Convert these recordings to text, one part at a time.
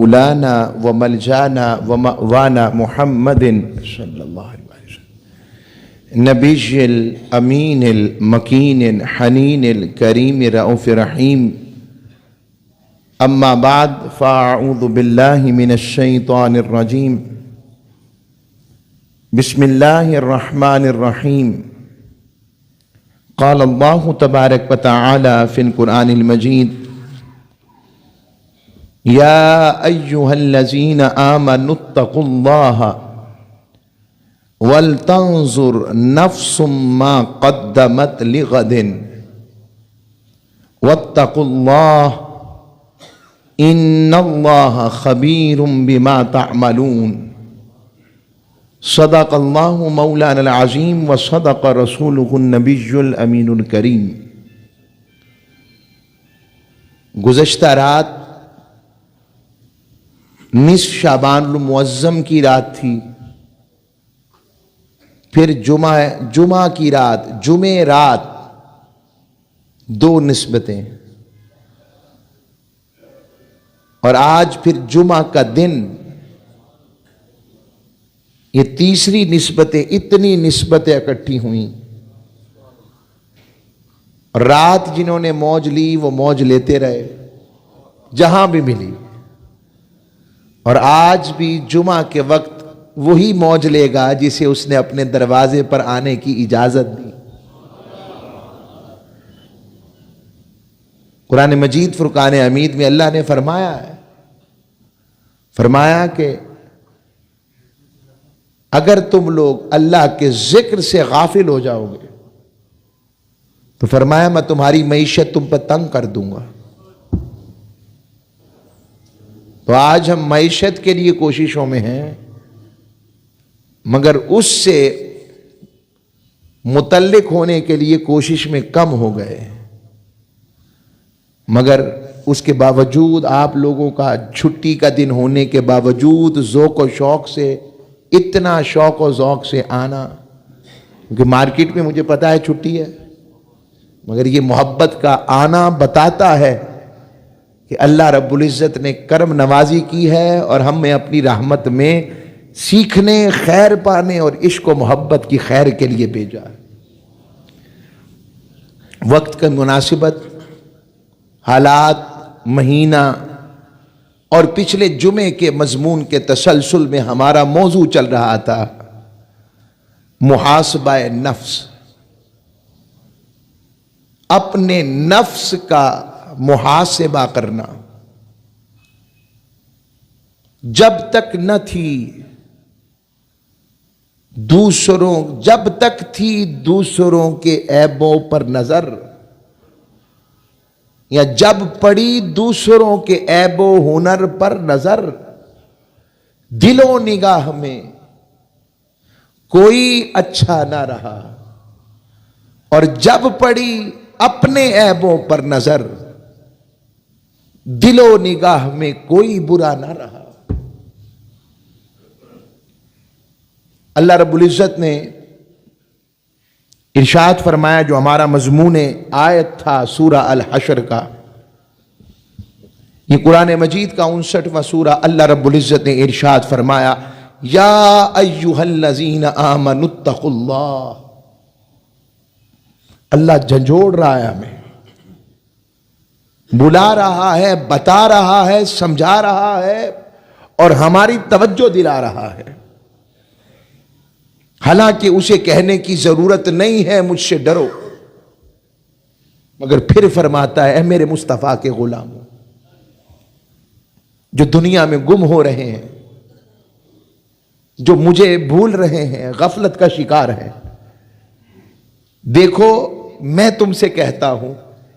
مولانا و ملجانا و مأوانا محمد صلی اللہ علیہ وسلم نبی الامین المکین الحنین الکریم رؤوف رحیم اما بعد فاعوذ باللہ من الشیطان الرجیم بسم اللہ الرحمن الرحیم قال اللہ تبارک و تعالی فی القرآن المجید یا ایہا الذین آمنوا اتقوا اللہ ولتنظر نفس ما قدمت لغد واتقوا اللہ ان اللہ خبیر بما تعملون صدق اللہ مولانا العظیم وصدق رسولہ النبی الامین الکریم۔ گزشتہ رات نصف شعبان المعظم کی رات تھی، پھر جمعہ کی رات، جمعہ رات، دو نسبتیں، اور آج پھر جمعہ کا دن، یہ تیسری نسبتیں، اتنی نسبتیں اکٹھی ہوئیں۔ رات جنہوں نے موج لی وہ موج لیتے رہے جہاں بھی ملی، اور آج بھی جمعہ کے وقت وہی موج لے گا جسے اس نے اپنے دروازے پر آنے کی اجازت دی۔ قرآن مجید فرقان حمید میں اللہ نے فرمایا کہ اگر تم لوگ اللہ کے ذکر سے غافل ہو جاؤ گے تو فرمایا میں تمہاری معیشت تم پر تنگ کر دوں گا۔ تو آج ہم معیشت کے لیے کوششوں میں ہیں، مگر اس سے متعلق ہونے کے لیے کوشش میں کم ہو گئے، مگر اس کے باوجود آپ لوگوں کا چھٹی کا دن ہونے کے باوجود ذوق و شوق سے، اتنا شوق و ذوق سے آنا، کیونکہ مارکیٹ میں مجھے پتا ہے چھٹی ہے، مگر یہ محبت کا آنا بتاتا ہے کہ اللہ رب العزت نے کرم نوازی کی ہے اور ہمیں اپنی رحمت میں سیکھنے، خیر پانے اور عشق و محبت کی خیر کے لیے بھیجا۔ وقت کا مناسبت، حالات، مہینہ اور پچھلے جمعے کے مضمون کے تسلسل میں ہمارا موضوع چل رہا تھا محاسبہ نفس، اپنے نفس کا محاسبہ کرنا۔ جب تک نہ تھی جب تک تھی دوسروں کے عیبوں پر نظر، یا جب پڑی دوسروں کے عیب و ہنر پر نظر، دل و نگاہ میں کوئی اچھا نہ رہا، اور جب پڑی اپنے عیبوں پر نظر، دل و نگاہ میں کوئی برا نہ رہا۔ اللہ رب العزت نے ارشاد فرمایا، جو ہمارا مضمون آیت تھا سورہ الحشر کا، یہ قرآن مجید کا 59واں سورہ، اللہ رب العزت نے ارشاد فرمایا یا ایھا الذین آمنوا اتقوا اللہ۔ اللہ جھنجھوڑ رہا ہے، ہمیں بلا رہا ہے، بتا رہا ہے، سمجھا رہا ہے اور ہماری توجہ دلا رہا ہے، حالانکہ اسے کہنے کی ضرورت نہیں ہے مجھ سے ڈرو، مگر پھر فرماتا ہے اے میرے مصطفیٰ کے غلاموں جو دنیا میں گم ہو رہے ہیں، جو مجھے بھول رہے ہیں، غفلت کا شکار ہیں، دیکھو میں تم سے کہتا ہوں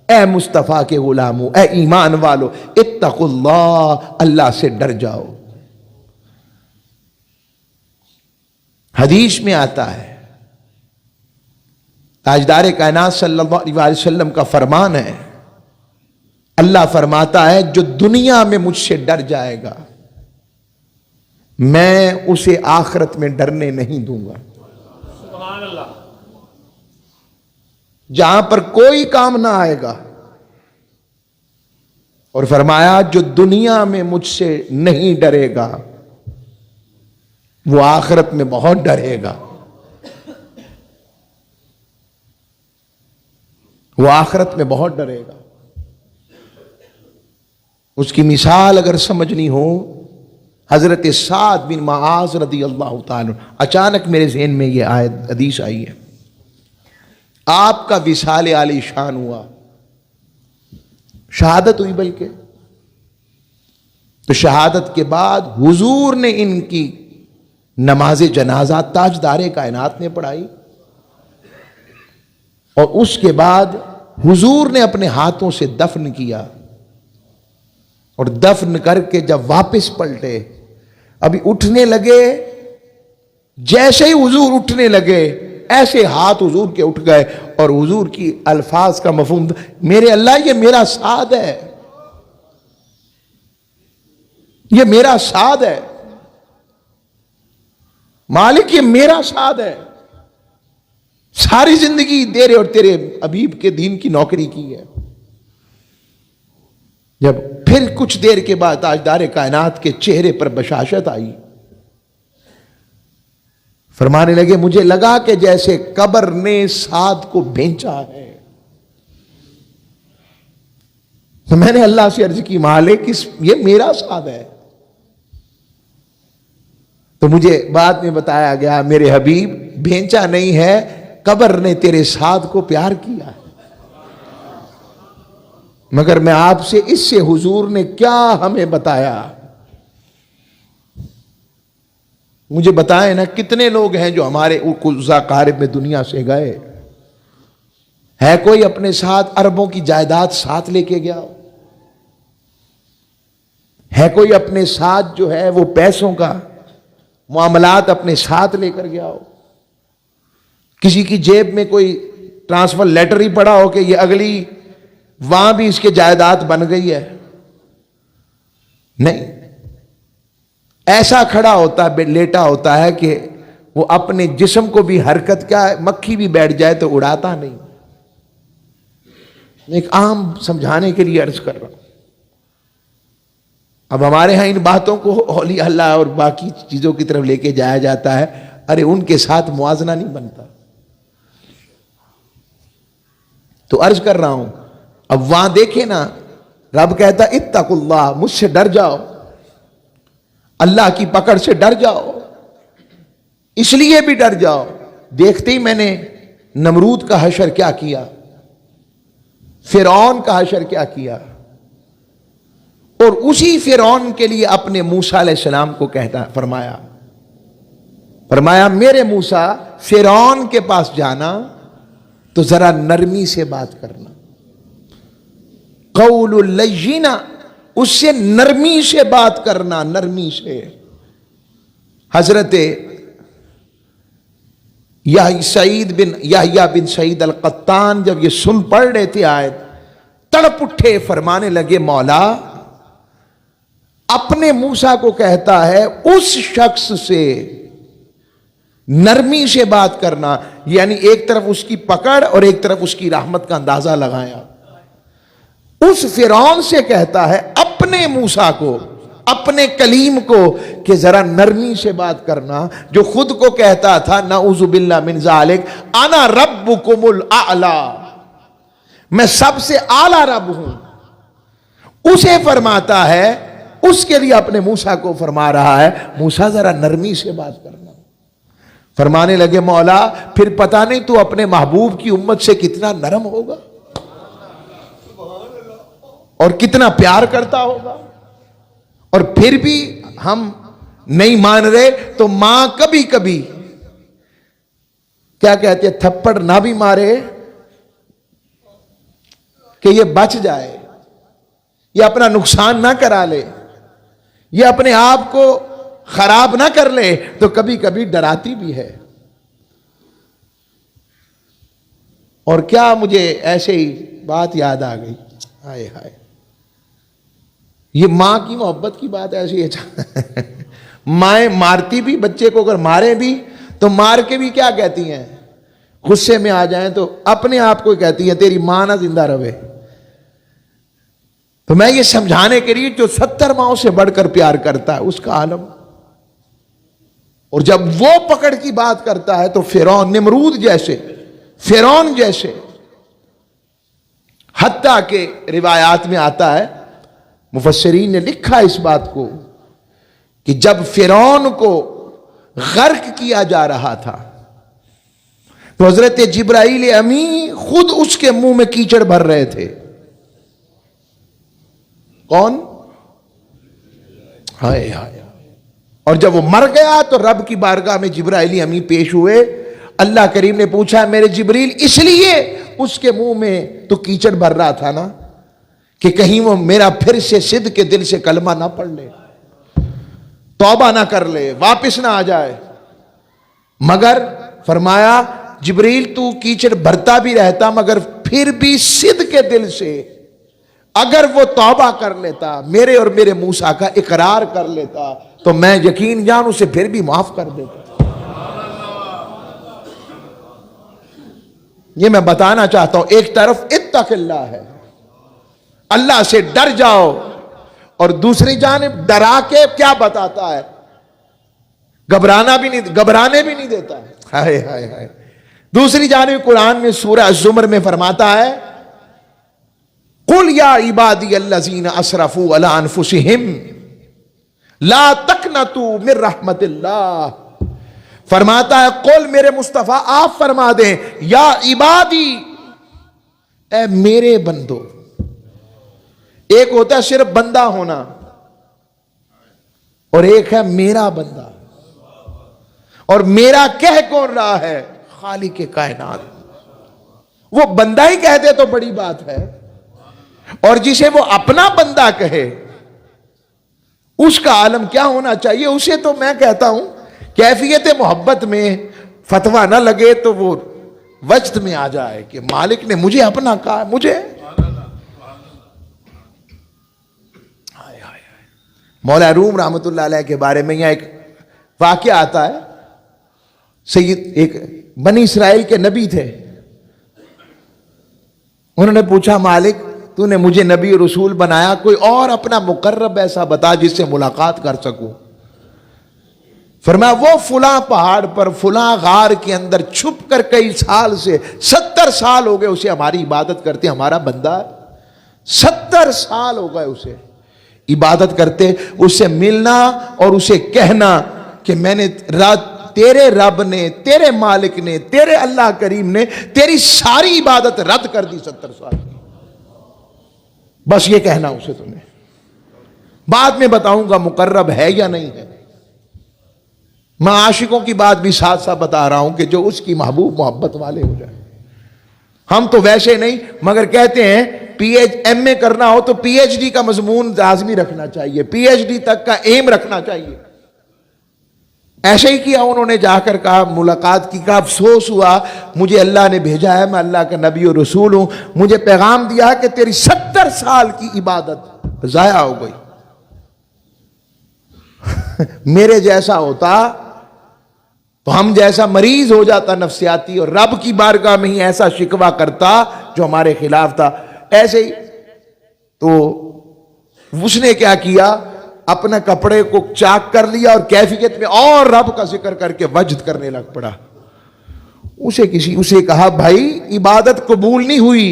اے مصطفیٰ کے غلاموں، اے ایمان والو، اتقوا اللہ، اللہ سے ڈر جاؤ۔ حدیث میں آتا ہے، تاجدار کائنات صلی اللہ علیہ وسلم کا فرمان ہے، اللہ فرماتا ہے جو دنیا میں مجھ سے ڈر جائے گا میں اسے آخرت میں ڈرنے نہیں دوں گا۔ سبحان اللہ۔ جہاں پر کوئی کام نہ آئے گا، اور فرمایا جو دنیا میں مجھ سے نہیں ڈرے گا وہ آخرت میں بہت ڈرے گا. وہ آخرت میں بہت ڈرے گا. اس کی مثال اگر سمجھنی ہو، حضرت سعد بن معاذ رضی اللہ تعالی، اچانک میرے ذہن میں یہ آیت حدیث آئی ہے. آپ کا وصال عالی شان ہوا، شہادت ہوئی، بلکہ تو شہادت کے بعد حضور نے ان کی نماز جنازہ تاجدار کائنات نے پڑھائی، اور اس کے بعد حضور نے اپنے ہاتھوں سے دفن کیا، اور دفن کر کے جب واپس پلٹے، ابھی اٹھنے لگے، جیسے ہی حضور اٹھنے لگے ایسے ہاتھ حضور کے اٹھ گئے، اور حضور کی الفاظ کا مفہوم، میرے اللہ یہ میرا سعد ہے، یہ میرا سعد ہے، مالک یہ میرا سعد ہے، ساری زندگی تیرے اور تیرے حبیب کے دین کی نوکری کی ہے. جب پھر کچھ دیر کے بعد تاجدار کائنات کے چہرے پر بشاشت آئی، فرمانے لگے مجھے لگا کہ جیسے قبر نے سعد کو بھینچا ہے. تو میں نے اللہ سے عرض کی مالک یہ میرا سعد ہے. تو مجھے بعد میں بتایا گیا میرے حبیب بھینچا نہیں ہے، قبر نے تیرے سعد کو پیار کیا ہے. مگر میں آپ سے اس سے حضور نے کیا ہمیں بتایا، مجھے بتائیں نا کتنے لوگ ہیں جو ہمارے قضا قارب میں دنیا سے گئے، ہے کوئی اپنے ساتھ اربوں کی جائیداد ساتھ لے کے گیا؟ ہے کوئی اپنے ساتھ جو ہے وہ پیسوں کا معاملات اپنے ساتھ لے کر گیا ہو؟ کسی کی جیب میں کوئی ٹرانسفر لیٹر ہی پڑا ہو کہ یہ اگلی وہاں بھی اس کے جائیداد بن گئی ہے؟ نہیں، ایسا کھڑا ہوتا ہے، لیٹا ہوتا ہے کہ وہ اپنے جسم کو بھی حرکت، کیا ہے مکھی بھی بیٹھ جائے تو اڑاتا نہیں. ایک عام سمجھانے کے لیے عرض کر رہا ہوں. اب ہمارے ہاں ان باتوں کو اولیاء اللہ اور باقی چیزوں کی طرف لے کے جایا جاتا ہے، ارے ان کے ساتھ موازنہ نہیں بنتا. تو عرض کر رہا ہوں، اب وہاں دیکھیں نا، رب کہتا اتقوا اللہ، مجھ سے ڈر جاؤ، اللہ کی پکڑ سے ڈر جاؤ. اس لیے بھی ڈر جاؤ، دیکھتے ہی میں نے نمرود کا حشر کیا کیا، فرعون کا حشر کیا کیا، اور اسی فرعون کے لیے اپنے موسیٰ علیہ السلام کو کہتا فرمایا میرے موسیٰ فرعون کے پاس جانا تو ذرا نرمی سے بات کرنا، قول اللین، اس سے نرمی سے بات کرنا، نرمی سے. حضرت یحییٰ بن سعید القطان جب یہ سن پڑھ رہے تھے آیت، تڑپ اٹھے، فرمانے لگے مولا اپنے موسیٰ کو کہتا ہے اس شخص سے نرمی سے بات کرنا، یعنی ایک طرف اس کی پکڑ اور ایک طرف اس کی رحمت کا اندازہ لگایا. اس فرعون سے کہتا ہے اپنے موسیٰ کو، اپنے کلیم کو کہ ذرا نرمی سے بات کرنا، جو خود کو کہتا تھا نعوذ باللہ من ذالک انا ربکم الاعلی، میں سب سے اعلی رب ہوں. اسے فرماتا ہے، اس کے لیے اپنے موسیٰ کو فرما رہا ہے موسیٰ ذرا نرمی سے بات کرنا. فرمانے لگے مولا پھر پتہ نہیں تو اپنے محبوب کی امت سے کتنا نرم ہوگا اور کتنا پیار کرتا ہوگا، اور پھر بھی ہم نہیں مان رہے. تو ماں کبھی کبھی کیا کہتے ہیں، تھپڑ نہ بھی مارے کہ یہ بچ جائے، یہ اپنا نقصان نہ کرا لے، یہ اپنے آپ کو خراب نہ کر لے، تو کبھی کبھی ڈراتی بھی ہے. اور کیا مجھے ایسے ہی بات یاد آ گئی، ہائے ہائے، یہ ماں کی محبت کی بات ایسی ہے. مائیں مارتی بھی بچے کو، اگر مارے بھی تو مار کے بھی کیا کہتی ہیں، غصے میں آ جائیں تو اپنے آپ کو کہتی ہیں تیری ماں نہ زندہ رہے. تو میں یہ سمجھانے کے لیے جو 70 ماؤں سے بڑھ کر پیار کرتا ہے اس کا عالم، اور جب وہ پکڑ کی بات کرتا ہے تو فرعون، نمرود جیسے، فرعون جیسے، حتیٰ کہ روایات میں آتا ہے، مفسرین نے لکھا اس بات کو کہ جب فرعون کو غرق کیا جا رہا تھا تو حضرت جبرائیل امین خود اس کے منہ میں کیچڑ بھر رہے تھے۔ کون؟ ہائے ہائے۔ اور جب وہ مر گیا تو رب کی بارگاہ میں جبرائیل امین پیش ہوئے، اللہ کریم نے پوچھا میرے جبریل اس لیے اس کے منہ میں تو کیچڑ بھر رہا تھا نا کہ کہیں وہ میرا پھر سے صدق کے دل سے کلمہ نہ پڑھ لے، توبہ نہ کر لے، واپس نہ آ جائے؟ مگر فرمایا جبریل تو کیچڑ بھرتا بھی رہتا مگر پھر بھی صدق کے دل سے اگر وہ توبہ کر لیتا، میرے اور میرے موسیٰ کا اقرار کر لیتا تو میں یقین جان اسے پھر بھی معاف کر دیتا۔ یہ میں بتانا چاہتا ہوں، ایک طرف اتق اللہ ہے، اللہ سے ڈر جاؤ، اور دوسری جانب ڈرا کے کیا بتاتا ہے؟ گھبرانے بھی نہیں دیتا۔ ہائے ہائے ہائے۔ دوسری جانب قرآن میں سورہ الزمر میں فرماتا ہے قُلْ يَا عِبَادِيَ الَّذِينَ أَسْرَفُوا عَلَىٰ أَنفُسِهِمْ لَا تَقْنَطُوا مِن رَحْمَتِ اللَّهِ، فرماتا ہے قل میرے مصطفیٰ آپ فرما دیں یا عبادی، اے میرے بندو۔ ایک ہوتا ہے صرف بندہ ہونا اور ایک ہے میرا بندہ، اور میرا کہہ کون رہا ہے؟ خالق کائنات۔ وہ بندہ ہی کہہ دے تو بڑی بات ہے، اور جسے وہ اپنا بندہ کہے اس کا عالم کیا ہونا چاہیے؟ اسے تو میں کہتا ہوں کیفیت محبت میں فتویٰ نہ لگے تو وہ وجد میں آ جائے کہ مالک نے مجھے اپنا کہا، مجھے۔ مولا روم رحمت اللہ علیہ کے بارے میں یہاں ایک واقعہ آتا ہے۔ سید ایک بنی اسرائیل کے نبی تھے، انہوں نے پوچھا مالک تو نے مجھے نبی و رسول بنایا، کوئی اور اپنا مقرب ایسا بتا جس سے ملاقات کر سکوں؟ فرمایا وہ فلاں پہاڑ پر فلاں غار کے اندر چھپ کر کئی سال سے 70 سال ہو گئے اسے ہماری عبادت کرتے، ہمارا بندہ ہے، 70 سال ہو گئے اسے عبادت کرتے، اس سے ملنا اور اسے کہنا کہ میں نے تیرے رب نے، تیرے مالک نے، تیرے اللہ کریم نے تیری ساری عبادت رد کر دی 70 سال کی، بس یہ کہنا اسے تمہیں، بعد میں بتاؤں گا مقرب ہے یا نہیں ہے۔ میں عاشقوں کی بات بھی ساتھ ساتھ بتا رہا ہوں کہ جو اس کی محبوب محبت والے ہو جائیں۔ ہم تو ویسے نہیں، مگر کہتے ہیں ایم اے کرنا ہو تو پی ایچ ڈی کا مضمون لازمی رکھنا چاہیے، پی ایچ ڈی تک کا ایم رکھنا چاہیے۔ ایسے ہی کیا انہوں نے، جا کر کہا، ملاقات کی، کہا افسوس ہوا مجھے اللہ نے بھیجا ہے، میں اللہ کا نبی و رسول ہوں، مجھے پیغام دیا کہ تیری 70 سال کی عبادت ضائع ہو گئی۔ میرے جیسا ہوتا تو ہم جیسا مریض ہو جاتا نفسیاتی، اور رب کی بارگاہ میں ہی ایسا شکوہ کرتا جو ہمارے خلاف تھا۔ ایسے ہی تو اس نے کیا کیا، اپنے کپڑے کو چاک کر لیا اور کیفیت میں اور رب کا ذکر کر کے وجد کرنے لگ پڑا۔ اسے کہا بھائی عبادت قبول نہیں ہوئی،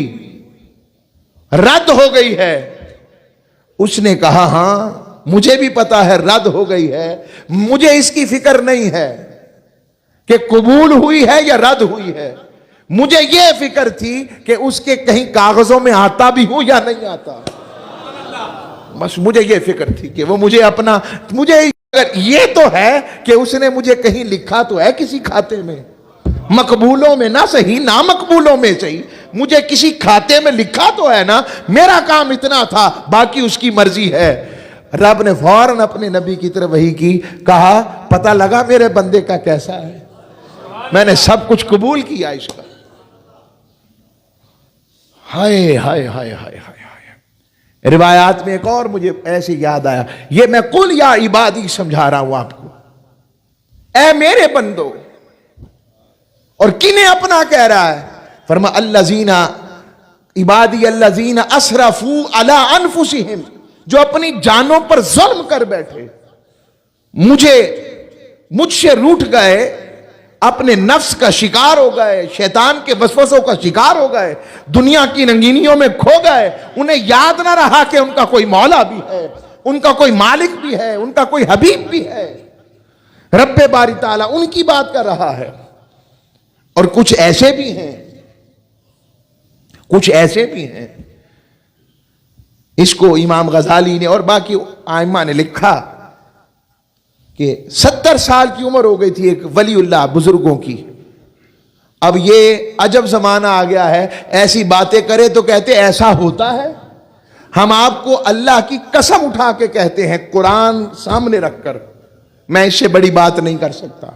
رد ہو گئی ہے۔ اس نے کہا ہاں مجھے بھی پتا ہے رد ہو گئی ہے، مجھے اس کی فکر نہیں ہے کہ قبول ہوئی ہے یا رد ہوئی ہے، مجھے یہ فکر تھی کہ اس کے کہیں کاغذوں میں آتا بھی ہوں یا نہیں آتا، بس مجھے یہ فکر تھی کہ وہ مجھے اپنا، مجھے یہ تو ہے کہ اس نے مجھے کہیں لکھا تو ہے کسی کھاتے میں، مقبولوں میں نہ صحیح نا مقبولوں میں صحیح، مجھے کسی کھاتے میں لکھا تو ہے نا، میرا کام اتنا تھا، باقی اس کی مرضی ہے۔ رب نے فوراً اپنے نبی کی طرف وحی کی، کہا پتہ لگا میرے بندے کا کیسا ہے، میں نے سب کچھ قبول کیا اس کا۔ ہائے ہائے ہائے ہائے ہائے۔ روایات میں ایک اور مجھے ایسے یاد آیا، یہ میں قل یا عبادی سمجھا رہا ہوں آپ کو، اے میرے بندو، اور کنہیں اپنا کہہ رہا ہے؟ فرما الذین عبادی الذین اسرفوا علی انفسہم، جو اپنی جانوں پر ظلم کر بیٹھے، مجھ سے روٹھ گئے، اپنے نفس کا شکار ہو گئے، شیطان کے وسوسوں کا شکار ہو گئے، دنیا کی رنگینیوں میں کھو گئے، انہیں یاد نہ رہا کہ ان کا کوئی مولا بھی ہے، ان کا کوئی مالک بھی ہے، ان کا کوئی حبیب بھی ہے۔ رب باری تعالیٰ ان کی بات کر رہا ہے۔ اور کچھ ایسے بھی ہیں، اس کو امام غزالی نے اور باقی ائمہ نے لکھا کہ 70 سال کی عمر ہو گئی تھی ایک ولی اللہ بزرگوں کی، اب یہ عجب زمانہ آ گیا ہے، ایسی باتیں کرے تو کہتے ایسا ہوتا ہے۔ ہم آپ کو اللہ کی قسم اٹھا کے کہتے ہیں، قرآن سامنے رکھ کر، میں اس سے بڑی بات نہیں کر سکتا،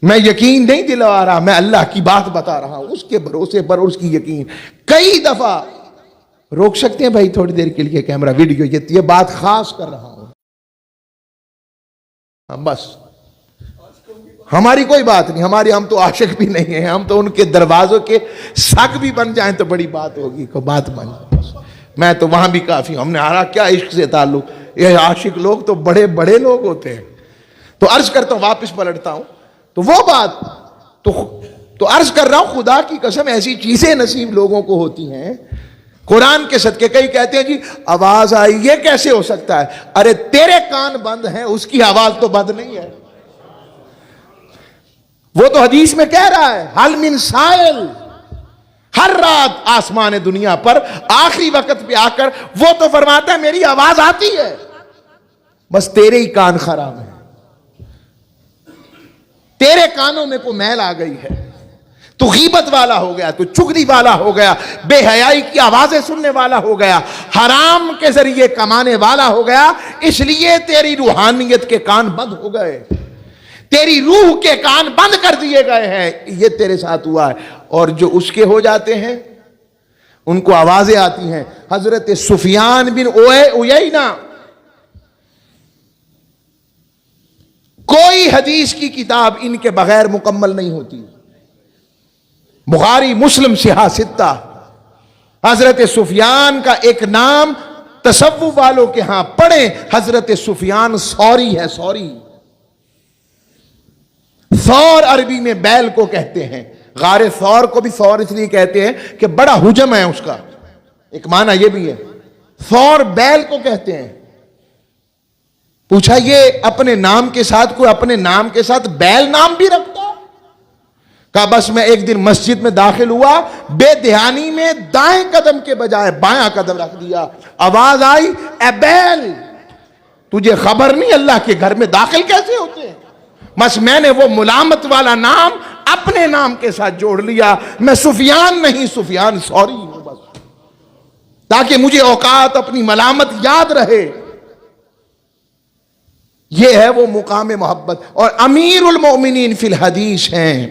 میں یقین نہیں دلوا رہا، میں اللہ کی بات بتا رہا ہوں، اس کے بھروسے پر اس کی یقین۔ کئی دفعہ روک سکتے ہیں بھائی تھوڑی دیر کے لیے کیمرہ ویڈیو، یہ بات خاص کر رہا ہوں، بس ہماری کوئی بات نہیں، ہم تو عاشق بھی نہیں ہیں، ہم تو ان کے دروازوں کے ساق بھی بن جائیں تو بڑی بات ہوگی، کوئی بات بن جائے، میں تو وہاں بھی کافی ہوں، ہم نے ہارا کیا عشق سے تعلق، یہ عاشق لوگ تو بڑے بڑے لوگ ہوتے ہیں۔ تو عرض کرتا ہوں، واپس پلٹتا ہوں، تو وہ بات تو عرض کر رہا ہوں، خدا کی قسم ایسی چیزیں نصیب لوگوں کو ہوتی ہیں قرآن کے صدقے۔ کئی کہتے ہیں جی آواز آئی، یہ کیسے ہو سکتا ہے؟ ارے تیرے کان بند ہیں، اس کی آواز تو بند نہیں ہے، وہ تو حدیث میں کہہ رہا ہے حل من سائل، ہر رات آسمان دنیا پر آخری وقت پہ آ کر وہ تو فرماتا ہے میری آواز آتی ہے، بس تیرے ہی کان خراب ہیں، تیرے کانوں میں کوئی میل آ گئی ہے، تو غیبت والا ہو گیا، تو چغلی والا ہو گیا، بے حیائی کی آوازیں سننے والا ہو گیا، حرام کے ذریعے کمانے والا ہو گیا، اس لیے تیری روحانیت کے کان بند ہو گئے، تیری روح کے کان بند کر دیے گئے ہیں، یہ تیرے ساتھ ہوا ہے۔ اور جو اس کے ہو جاتے ہیں ان کو آوازیں آتی ہیں۔ حضرت سفیان بن عیینہ، کوئی حدیث کی کتاب ان کے بغیر مکمل نہیں ہوتی، بخاری مسلم صحاح ستہ، حضرت سفیان کا ایک نام تصوف والوں کے ہاں پڑھیں، حضرت سفیان ثوری ہے، ثور عربی میں بیل کو کہتے ہیں، غار ثور کو بھی ثور اس لیے کہتے ہیں کہ بڑا حجم ہے اس کا، ایک معنی یہ بھی ہے، ثور بیل کو کہتے ہیں۔ پوچھا یہ اپنے نام کے ساتھ کوئی اپنے نام کے ساتھ بیل نام بھی رکھتا؟ کہا بس میں ایک دن مسجد میں داخل ہوا، بے دہانی میں دائیں قدم کے بجائے بایاں قدم رکھ دیا، آواز آئی اے بیل، تجھے خبر نہیں اللہ کے گھر میں داخل کیسے ہوتے ہیں؟ بس میں نے وہ ملامت والا نام اپنے نام کے ساتھ جوڑ لیا، میں سفیان نہیں، سفیان ثوری ہوں، بس تاکہ مجھے اوقات اپنی ملامت یاد رہے۔ یہ ہے وہ مقام محبت۔ اور امیر المومنین فی الحدیث ہیں،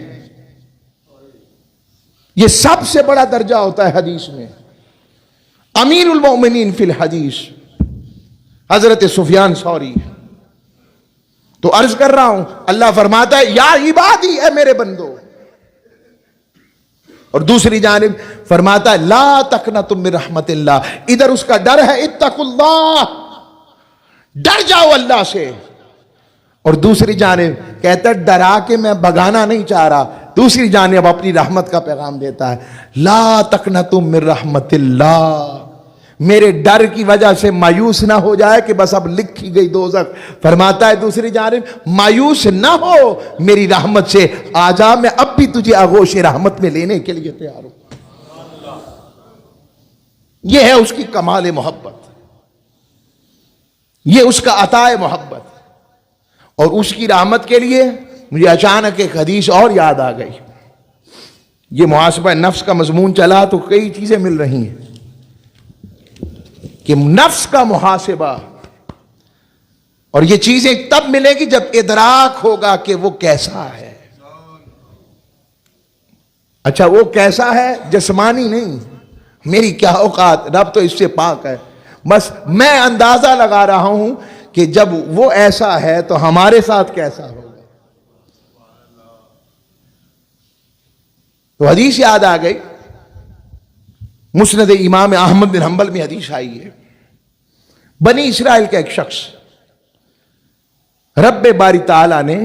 یہ سب سے بڑا درجہ ہوتا ہے حدیث میں، امیر المومنین فی الحدیث حضرت سفیان ثوری۔ تو عرض کر رہا ہوں، اللہ فرماتا ہے یا عبادی، اے میرے بندو، اور دوسری جانب فرماتا ہے لا تقنطوا من رحمت اللہ، ادھر اس کا ڈر ہے اتقوا اللہ، ڈر جاؤ اللہ سے، اور دوسری جانب کہتا ہے ڈرا کے میں بگانا نہیں چاہ رہا، دوسری جانب اپنی رحمت کا پیغام دیتا ہے لا تقنطوا من رحمت اللہ، میرے ڈر کی وجہ سے مایوس نہ ہو جائے کہ بس اب لکھی گئی دوزخ۔ فرماتا ہے دوسری جانب مایوس نہ ہو میری رحمت سے، آجا میں اب بھی تجھے آغوش رحمت میں لینے کے لیے تیار ہوں۔ یہ ہے اس کی کمال محبت، یہ اس کا عطا محبت۔ اور اس کی رحمت کے لیے مجھے اچانک ایک حدیث اور یاد آ گئی، یہ محاسبہ نفس کا مضمون چلا تو کئی چیزیں مل رہی ہیں کہ نفس کا محاسبہ، اور یہ چیزیں تب ملے گی جب ادراک ہوگا کہ وہ کیسا ہے۔ اچھا وہ کیسا ہے؟ جسمانی نہیں، میری کیا اوقات، رب تو اس سے پاک ہے، بس میں اندازہ لگا رہا ہوں کہ جب وہ ایسا ہے تو ہمارے ساتھ کیسا ہوگا۔ تو حدیث یاد آ گئی، مسند امام احمد بن حنبل میں حدیث آئی ہے، بنی اسرائیل کا ایک شخص رب باری تعالیٰ نے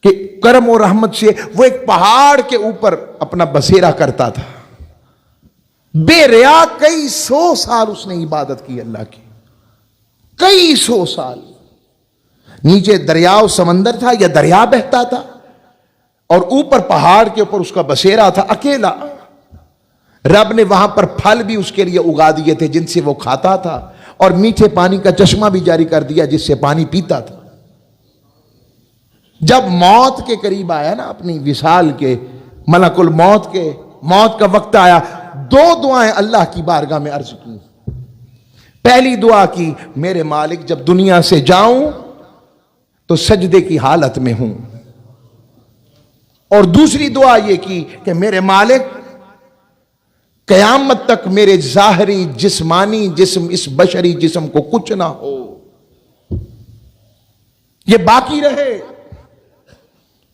کہ کرم و رحمت سے وہ ایک پہاڑ کے اوپر اپنا بسیرا کرتا تھا، بے ریا کئی سو سال اس نے عبادت کی اللہ کی، کئی سو سال۔ نیچے دریاؤ سمندر تھا یا دریا بہتا تھا، اور اوپر پہاڑ کے اوپر اس کا بسیرا تھا اکیلا۔ رب نے وہاں پر پھل بھی اس کے لیے اگا دیے تھے جن سے وہ کھاتا تھا، اور میٹھے پانی کا چشمہ بھی جاری کر دیا جس سے پانی پیتا تھا۔ جب موت کے قریب آیا نا، اپنی وصال کے ملک الموت کے موت کا وقت آیا، دو دعائیں اللہ کی بارگاہ میں عرض کی۔ پہلی دعا کی، میرے مالک جب دنیا سے جاؤں تو سجدے کی حالت میں ہوں، اور دوسری دعا یہ کی کہ میرے مالک قیامت تک میرے ظاہری جسمانی جسم، اس بشری جسم کو کچھ نہ ہو، یہ باقی رہے۔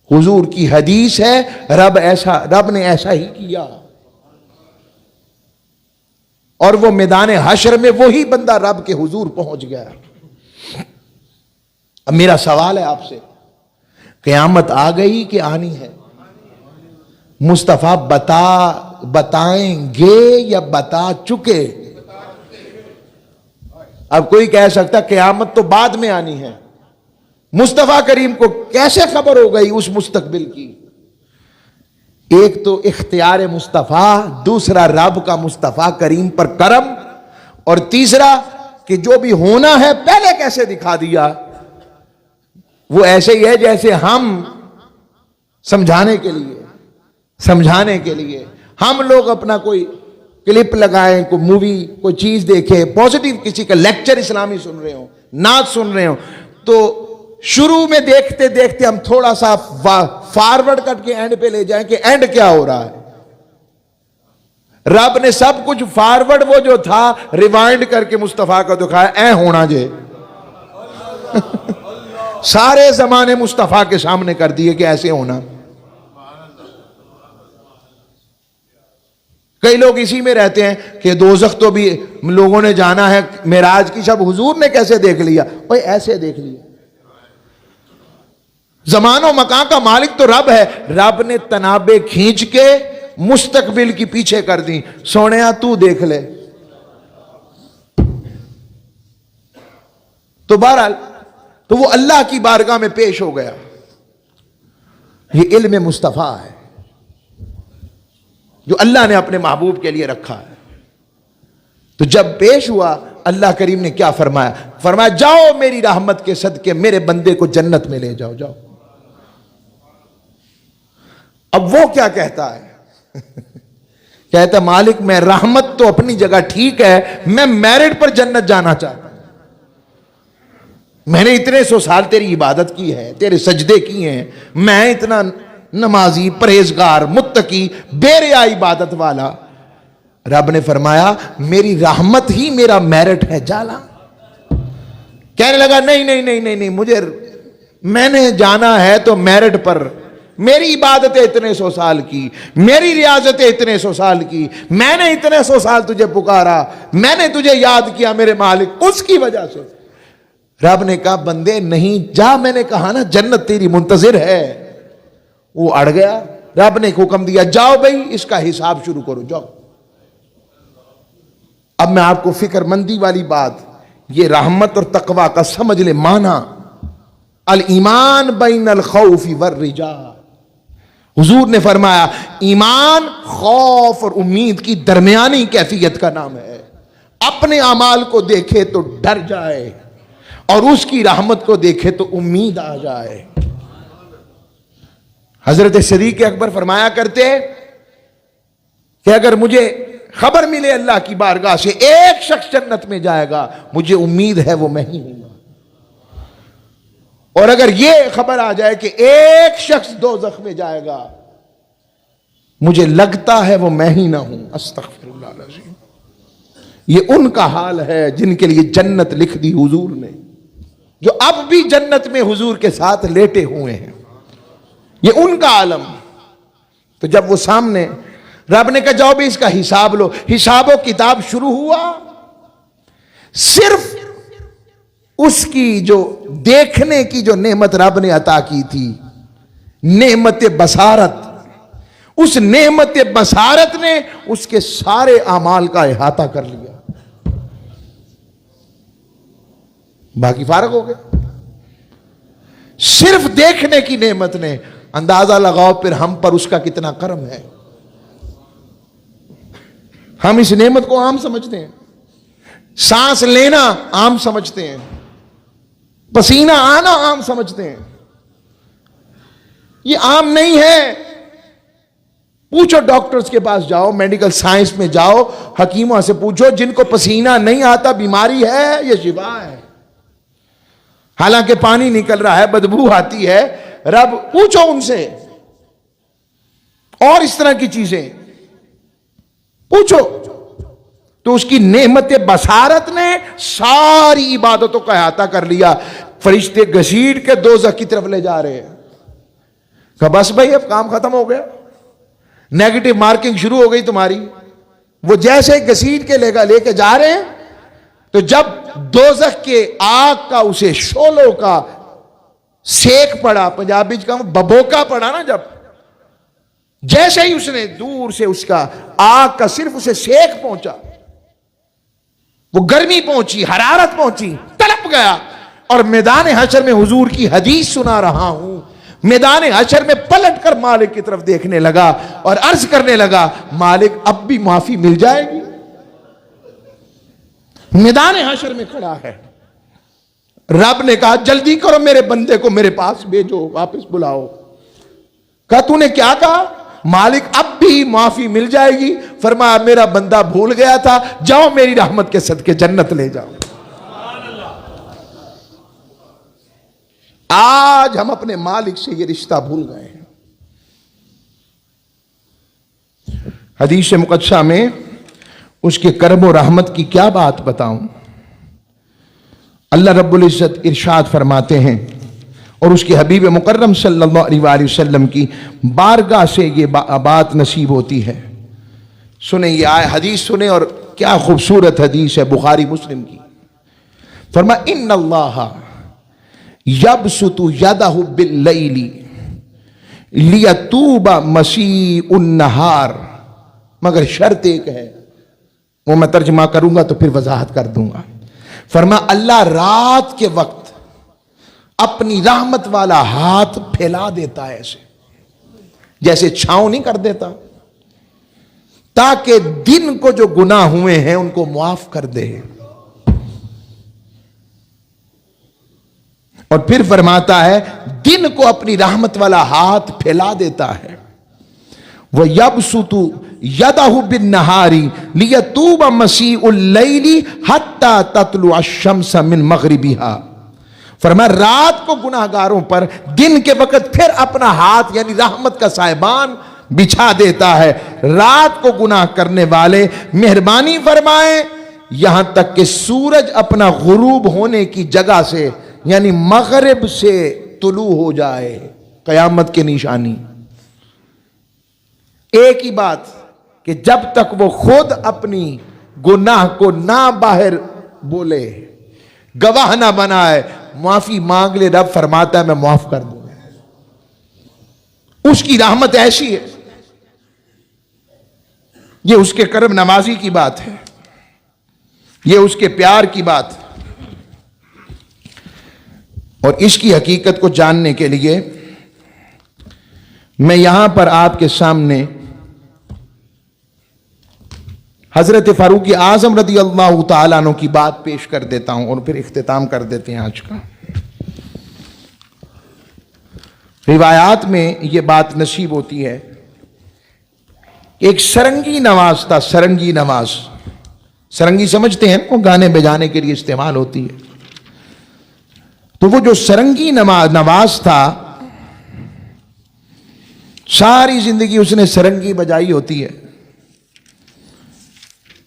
حضور کی حدیث ہے، رب نے ایسا ہی کیا، اور وہ میدان حشر میں وہی بندہ رب کے حضور پہنچ گیا۔ اب میرا سوال ہے آپ سے، قیامت آ گئی کہ آنی ہے؟ مصطفیٰ بتائیں گے یا بتا چکے؟ اب کوئی کہہ سکتا قیامت تو بعد میں آنی ہے، مصطفیٰ کریم کو کیسے خبر ہو گئی اس مستقبل کی؟ ایک تو اختیار مصطفیٰ، دوسرا رب کا مصطفیٰ کریم پر کرم، اور تیسرا کہ جو بھی ہونا ہے پہلے کیسے دکھا دیا۔ وہ ایسے ہی ہے جیسے ہم سمجھانے کے لیے ہم لوگ اپنا کوئی کلپ لگائیں، کوئی مووی، کوئی چیز دیکھیں، پوزیٹیو کسی کا لیکچر اسلامی سن رہے ہوں، نعت سن رہے ہوں، تو شروع میں دیکھتے دیکھتے ہم تھوڑا سا فارورڈ کر کے اینڈ پہ لے جائیں کہ اینڈ کیا ہو رہا ہے۔ رب نے سب کچھ فارورڈ وہ جو تھا ریوائنڈ کر کے مصطفیٰ کو دکھایا، اے ہونا جے سارے زمانے مصطفیٰ کے سامنے کر دیے کہ ایسے ہونا۔ کئی لوگ اسی میں رہتے ہیں کہ دوزخ تو بھی لوگوں نے جانا ہے، معراج کی شب حضور نے کیسے دیکھ لیا؟ بھائی ایسے دیکھ لیا۔ زمان و مکان کا مالک تو رب ہے، رب نے تنابیں کھینچ کے مستقبل کی پیچھے کر دی، سونیا تو دیکھ لے۔ تو بہرحال تو وہ اللہ کی بارگاہ میں پیش ہو گیا۔ یہ علم مصطفیٰ ہے جو اللہ نے اپنے محبوب کے لیے رکھا ہے۔ تو جب پیش ہوا، اللہ کریم نے کیا فرمایا؟ فرمایا جاؤ میری رحمت کے صدقے میرے بندے کو جنت میں لے جاؤ، جاؤ۔ اب وہ کیا کہتا ہے؟ کہتا مالک میں رحمت تو اپنی جگہ ٹھیک ہے، میں میرٹ پر جنت جانا چاہتا ہوں۔ میں نے اتنے سو سال تیری عبادت کی ہے، تیرے سجدے کیے ہیں، میں اتنا نمازی، پرہیزگار، متقی، بے ریا عبادت والا۔ رب نے فرمایا میری رحمت ہی میرا میرٹ ہے، جالا۔ کہنے لگا نہیں، میں نے جانا ہے تو میرٹ پر، میری عبادتیں اتنے سو سال کی، میری ریاضتیں اتنے سو سال کی، میں نے اتنے سو سال تجھے پکارا، میں نے تجھے یاد کیا میرے مالک، اس کی وجہ سے۔ رب نے کہا بندے نہیں جا، میں نے کہا نا جنت تیری منتظر ہے۔ وہ اڑ گیا۔ رب نے حکم دیا جاؤ بھائی اس کا حساب شروع کرو، جاؤ۔ اب میں آپ کو فکر مندی والی بات، یہ رحمت اور تقوی کا سمجھ لے معنی، الایمان بین الخوف والرجاء۔ حضور نے فرمایا ایمان خوف اور امید کی درمیانی کیفیت کا نام ہے۔ اپنے اعمال کو دیکھے تو ڈر جائے، اور اس کی رحمت کو دیکھے تو امید آ جائے۔ حضرت صدیق اکبر فرمایا کرتے کہ اگر مجھے خبر ملے اللہ کی بارگاہ سے ایک شخص جنت میں جائے گا، مجھے امید ہے وہ میں ہی ہوں گا، اور اگر یہ خبر آ جائے کہ ایک شخص دوزخ میں جائے گا، مجھے لگتا ہے وہ میں ہی نہ ہوں۔ استغفر اللہ العظیم۔ یہ ان کا حال ہے جن کے لیے جنت لکھ دی حضور نے، جو اب بھی جنت میں حضور کے ساتھ لیٹے ہوئے ہیں، یہ ان کا عالم۔ تو جب وہ سامنے رب نے کہا جاؤ بھی اس کا حساب لو. حساب و کتاب شروع ہوا. صرف اس کی جو دیکھنے کی جو نعمت رب نے عطا کی تھی، نعمت بصارت، اس نعمت بصارت نے اس کے سارے اعمال کا احاطہ کر لیا. باقی فارغ ہو گئے. صرف دیکھنے کی نعمت نے. اندازہ لگاؤ پھر ہم پر اس کا کتنا کرم ہے. ہم اس نعمت کو عام سمجھتے ہیں، سانس لینا عام سمجھتے ہیں، پسینہ آنا عام سمجھتے ہیں. یہ عام نہیں ہے. پوچھو ڈاکٹرز کے پاس جاؤ، میڈیکل سائنس میں جاؤ، حکیموں سے پوچھو جن کو پسینہ نہیں آتا بیماری ہے یا شفا ہے؟ حالانکہ پانی نکل رہا ہے، بدبو آتی ہے. رب پوچھو ان سے. اور اس طرح کی چیزیں پوچھو. تو اس کی نعمت بصارت نے ساری عبادتوں کا احاطہ کر لیا. فرشتے گھسیٹ کے دوزخ کی طرف لے جا رہے ہیں. کہ بس بھائی اب کام ختم ہو گیا، نیگیٹو مارکنگ شروع ہو گئی تمہاری. وہ جیسے گھسیٹ کے لے کے جا رہے ہیں، تو جب دوزخ کے آگ کا اسے شولوں کا سیک پڑا، پنجابی کا ببوکا پڑا نا، جب جیسے ہی اس نے دور سے اس کا آگ کا صرف اسے سیک پہنچا، وہ گرمی پہنچی، حرارت پہنچی، تڑپ گیا. اور میدان حشر میں حضور کی حدیث سنا رہا ہوں، میدان حشر میں پلٹ کر مالک کی طرف دیکھنے لگا اور عرض کرنے لگا مالک اب بھی معافی مل جائے گی؟ میدان حشر میں کھڑا ہے. رب نے کہا جلدی کرو میرے بندے کو میرے پاس بھیجو، واپس بلاؤ. کہا تو نے کیا کہا؟ مالک اب بھی معافی مل جائے گی. فرمایا میرا بندہ بھول گیا تھا، جاؤ میری رحمت کے صدقے جنت لے جاؤ. آج ہم اپنے مالک سے یہ رشتہ بھول گئے ہیں. حدیث مقدسہ میں اس کے کرم و رحمت کی کیا بات بتاؤں. اللہ رب العزت ارشاد فرماتے ہیں، اور اس کے حبیب مکرم صلی اللہ علیہ وآلہ وسلم کی بارگاہ سے یہ بات نصیب ہوتی ہے. سنیں یہ حدیث سنیں، اور کیا خوبصورت حدیث ہے بخاری مسلم کی. فرمایا ان اللہ یبسط یدہ باللیل لیتوب مسیء النہار. مگر شرط ایک ہے، وہ میں ترجمہ کروں گا تو پھر وضاحت کر دوں گا. فرمایا اللہ رات کے وقت اپنی رحمت والا ہاتھ پھیلا دیتا ہے، ایسے جیسے چھاؤں نہیں کر دیتا، تاکہ دن کو جو گناہ ہوئے ہیں ان کو معاف کر دے. اور پھر فرماتا ہے دن کو اپنی رحمت والا ہاتھ پھیلا دیتا ہے. وَيَبْسُطُ يَدَهُ بِالنَّهَارِ لِيَتُوبَ مَسِيءُ اللَّيْلِ حَتَّى تَطْلُعَ الشَّمْسَ مِنْ مَغْرِبِهَا. فرمایا رات کو گناہگاروں پر دن کے وقت پھر اپنا ہاتھ یعنی رحمت کا سائبان بچھا دیتا ہے. رات کو گناہ کرنے والے مہربانی فرمائیں یہاں تک کہ سورج اپنا غروب ہونے کی جگہ سے یعنی مغرب سے طلوع ہو جائے. قیامت کی نشانی ایک ہی بات کہ جب تک وہ خود اپنی گناہ کو نہ باہر بولے، گواہ نہ بنائے، معافی مانگ لے، رب فرماتا ہے میں معاف کر دوں گا. اس کی رحمت ایسی ہے. یہ اس کے کرم نوازی کی بات ہے، یہ اس کے پیار کی بات. اور اس کی حقیقت کو جاننے کے لیے میں یہاں پر آپ کے سامنے حضرت فاروق اعظم رضی اللہ تعالیٰ عنہ کی بات پیش کر دیتا ہوں، اور پھر اختتام کر دیتے ہیں آج کا. روایات میں یہ بات نصیب ہوتی ہے، ایک سرنگی نواز تھا. سرنگی نواز، سرنگی سمجھتے ہیں، وہ گانے بجانے کے لیے استعمال ہوتی ہے. تو وہ جو سرنگی نواز تھا، ساری زندگی اس نے سرنگی بجائی ہوتی ہے.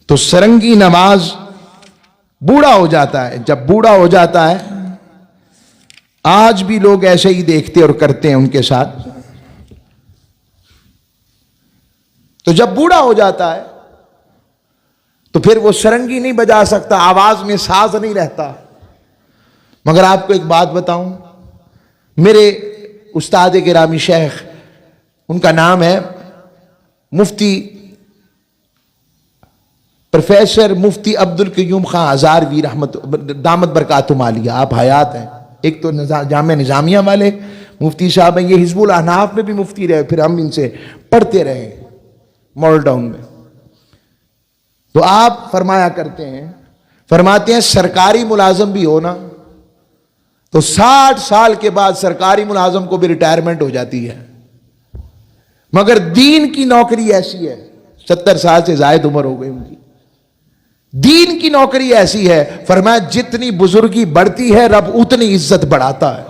تو سرنگی نواز بوڑھا ہو جاتا ہے. جب بوڑھا ہو جاتا ہے، آج بھی لوگ ایسے ہی دیکھتے اور کرتے ہیں ان کے ساتھ. تو جب بوڑھا ہو جاتا ہے تو پھر وہ سرنگی نہیں بجا سکتا، آواز میں ساز نہیں رہتا۔ مگر آپ کو ایک بات بتاؤں، میرے استاد گرامی شیخ، ان کا نام ہے مفتی پروفیسر مفتی عبدالقیوم خان ہزاروی رحمت دامت برکاتہم عالیہ، آپ حیات ہیں۔ ایک تو جامعہ نظامیہ والے مفتی صاحب ہیں، یہ حزب الاحناف میں بھی مفتی رہے، پھر ہم ان سے پڑھتے رہے ماڈل ٹاؤن میں۔ تو آپ فرمایا کرتے ہیں، فرماتے ہیں سرکاری ملازم بھی ہونا تو 60 سال کے بعد سرکاری ملازم کو بھی ریٹائرمنٹ ہو جاتی ہے، مگر دین کی نوکری ایسی ہے، 70 سال سے زائد عمر ہو گئی ان کی، دین کی نوکری ایسی ہے، فرمایا جتنی بزرگی بڑھتی ہے رب اتنی عزت بڑھاتا ہے۔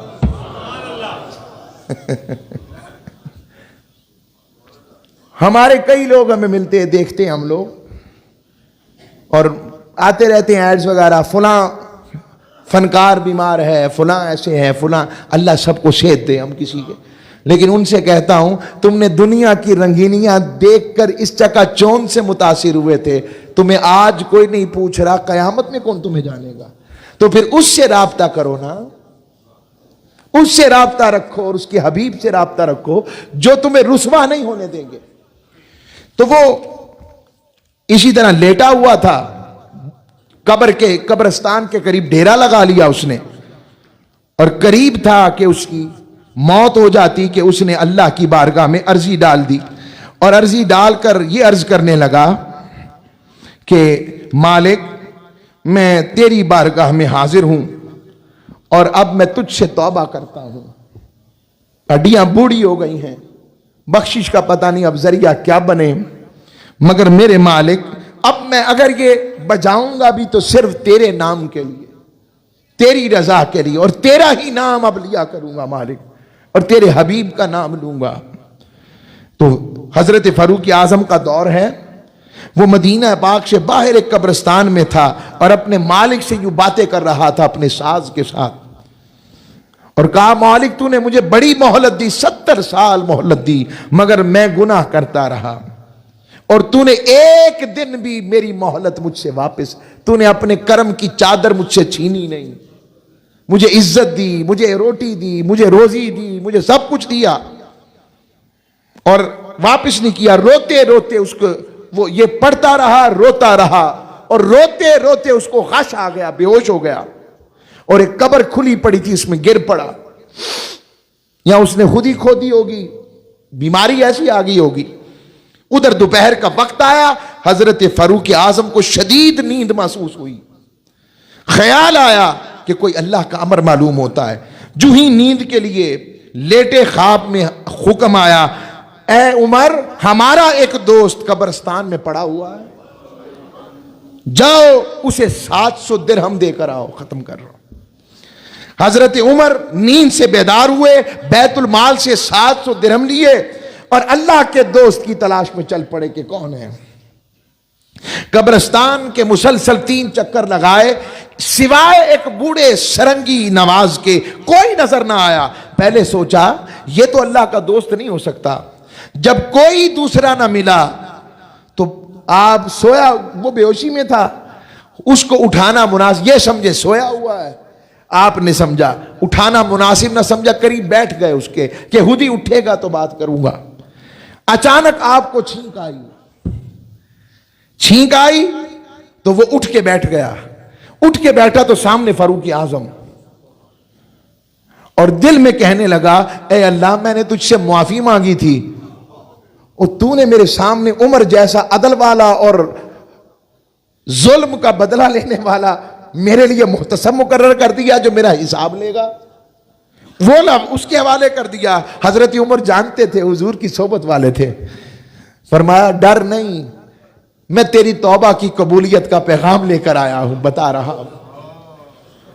ہمارے کئی لوگ ہمیں ملتے ہیں، دیکھتے ہیں ہم لوگ اور آتے رہتے ہیں ایڈز وغیرہ، فلاں فنکار بیمار ہے، فلاں ایسے ہے، فلاں، اللہ سب کو صحت دے ہم کسی کے، لیکن ان سے کہتا ہوں تم نے دنیا کی رنگینیاں دیکھ کر اس چکا چوند سے متاثر ہوئے تھے، تمہیں آج کوئی نہیں پوچھ رہا، قیامت میں کون تمہیں جانے گا؟ تو پھر اس سے رابطہ کرو نا، اس سے رابطہ رکھو اور اس کے حبیب سے رابطہ رکھو جو تمہیں رسوا نہیں ہونے دیں گے۔ تو وہ اسی طرح لیٹا ہوا تھا، قبرستان کے قریب ڈیرا لگا لیا اس نے، اور قریب تھا کہ اس کی موت ہو جاتی کہ اس نے اللہ کی بارگاہ میں عرضی ڈال دی، اور عرضی ڈال کر یہ عرض کرنے لگا کہ مالک میں تیری بارگاہ میں حاضر ہوں اور اب میں تجھ سے توبہ کرتا ہوں، ہڈیاں بوڑھی ہو گئی ہیں، بخشش کا پتہ نہیں اب ذریعہ کیا بنے، مگر میرے مالک اب میں اگر یہ بجاؤں گا بھی تو صرف تیرے نام کے لیے، تیری رضا کے لیے، اور تیرا ہی نام اب لیا کروں گا مالک، اور تیرے حبیب کا نام لوں گا۔ تو حضرت فاروق اعظم کا دور ہے، وہ مدینہ پاک سے باہر ایک قبرستان میں تھا اور اپنے مالک سے یوں باتیں کر رہا تھا اپنے ساز کے ساتھ، اور کہا مالک تو نے مجھے بڑی مہلت دی، 70 سال مہلت دی، مگر میں گناہ کرتا رہا، اور تو نے ایک دن بھی میری مہلت مجھ سے واپس، تو نے اپنے کرم کی چادر مجھ سے چھینی نہیں، مجھے عزت دی، مجھے روٹی دی، مجھے روزی دی، مجھے سب کچھ دیا، اور واپس نہیں کیا۔ روتے روتے اس کو وہ یہ پڑھتا رہا، روتا رہا، اور روتے روتے اس کو غش آ گیا، بے ہوش ہو گیا، اور ایک قبر کھلی پڑی تھی اس میں گر پڑا، یا اس نے خود ہی کھو دی ہوگی، بیماری ایسی آ گئی ہوگی۔ ادھر دوپہر کا وقت آیا، حضرت فاروق اعظم کو شدید نیند محسوس ہوئی، خیال آیا کہ کوئی اللہ کا امر معلوم ہوتا ہے، جو ہی نیند کے لیے لیٹے خواب میں حکم آیا، اے عمر ہمارا ایک دوست قبرستان میں پڑا ہوا ہے، جاؤ اسے 700 درہم دے کر آؤ، ختم کر رہا ہوں۔ حضرت عمر نیند سے بیدار ہوئے، بیت المال سے 700 درہم لیے اور اللہ کے دوست کی تلاش میں چل پڑے کہ کون ہے۔ قبرستان کے مسلسل 3 چکر لگائے، سوائے ایک بوڑھے سرنگی نواز کے کوئی نظر نہ آیا۔ پہلے سوچا یہ تو اللہ کا دوست نہیں ہو سکتا، جب کوئی دوسرا نہ ملا تو آپ سویا، وہ بے ہوشی میں تھا، اس کو اٹھانا مناسب، یہ سمجھے سویا ہوا ہے، آپ نے سمجھا اٹھانا مناسب نہ سمجھا، قریب بیٹھ گئے اس کے کہ خود ہی اٹھے گا تو بات کروں گا۔ اچانک آپ کو چھینک آئی تو وہ اٹھ کے بیٹھ گیا، اٹھ کے بیٹھا تو سامنے فاروق اعظم، اور دل میں کہنے لگا اے اللہ میں نے تجھ سے معافی مانگی تھی اور تو نے میرے سامنے عمر جیسا عدل والا اور ظلم کا بدلہ لینے والا میرے لیے محتسب مقرر کر دیا جو میرا حساب لے گا، وہ لفظ اس کے حوالے کر دیا۔ حضرت عمر جانتے تھے، حضور کی صحبت والے تھے، فرمایا ڈر نہیں، میں تیری توبہ کی قبولیت کا پیغام لے کر آیا ہوں، بتا رہا ہوں،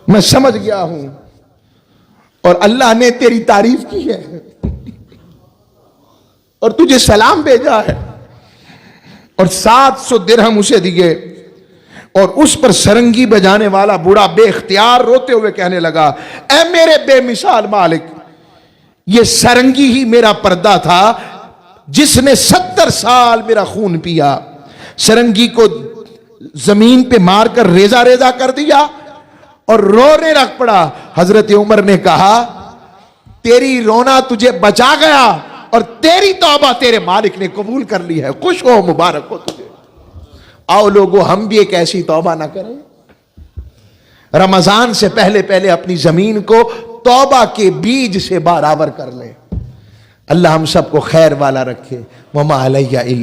میں سمجھ گیا ہوں اور اللہ نے تیری تعریف کی ہے اور تجھے سلام بھیجا ہے، اور 700 درہم اسے دیے، اور اس پر سرنگی بجانے والا بوڑھا بے اختیار روتے ہوئے کہنے لگا اے میرے بے مثال مالک، یہ سرنگی ہی میرا پردہ تھا جس نے 70 سال میرا خون پیا، سرنگی کو زمین پہ مار کر ریزہ ریزہ کر دیا اور رونے لگ پڑا۔ حضرت عمر نے کہا تیری رونا تجھے بچا گیا اور تیری توبہ تیرے مالک نے قبول کر لی ہے، خوش ہو، مبارک ہو تجھے۔ آؤ لوگو ہم بھی ایک ایسی توبہ نہ کریں، رمضان سے پہلے پہلے اپنی زمین کو توبہ کے بیج سے برابر کر لیں۔ اللہ ہم سب کو خیر والا رکھے۔ وما علیہ الا